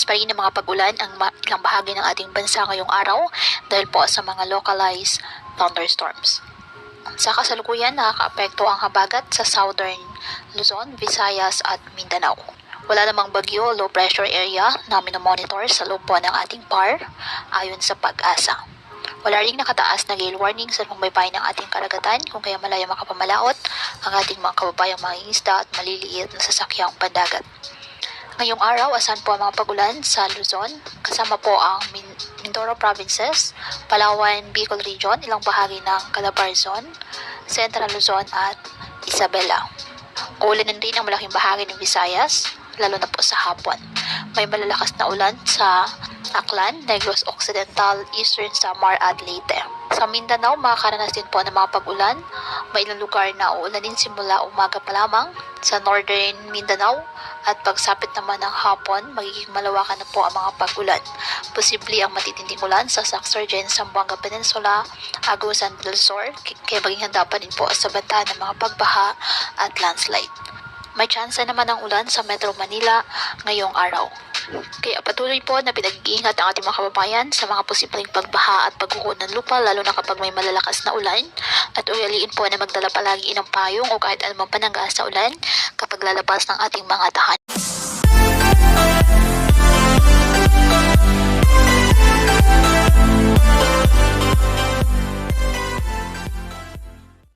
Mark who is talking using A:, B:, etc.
A: Madalas pa rin ng mga pag-ulan ang ilang bahagi ng ating bansa ngayong araw dahil po sa mga localized thunderstorms. Sa kasalukuyan, nakakaapekto ang habagat sa southern Luzon, Visayas at Mindanao. Wala namang bagyo o low pressure area na minomonitor sa loob po ng ating PAR ayon sa Pag-asa. Wala ring nakataas na gale warning sa baybayin ng ating karagatan kung kaya malaya makapamalaot ang ating mga kababayang mangingisda at maliliit na sasakyang pandagat. Ngayong araw, asahan po ang mga pagulan sa Luzon, kasama po ang Mindoro Provinces, Palawan, Bicol Region, ilang bahagi ng Calabar Zone, Central Luzon at Isabela. Uulanin rin ang malaking bahagi ng Visayas, lalo na po sa hapon. May malalakas na ulan sa Aklan, Negros Occidental, Eastern Samar at Leyte. Sa Mindanao, makakaranas din po ng mga pag-ulan. May ilang lugar na uulanin simula umaga pa lamang sa Northern Mindanao at pagsapit naman ng hapon, magiging malawakan na po ang mga pag-ulan. Posible ang matitinding ulan sa Saxargen, Zamboanga Peninsula, Agusan del Sur, kaya maging handa pa din po sa banta ng mga pagbaha at landslide. May tsansa naman ng ulan sa Metro Manila ngayong araw. Kaya patuloy po na pinag-iingat ang ating mga kababayan sa mga posibleng pagbaha at pagguho ng lupa lalo na kapag may malalakas na ulan at ugaliin po na magdala palagi ng payong o kahit anumang pananggas sa ulan kapag lalabas ng ating mga tahanan.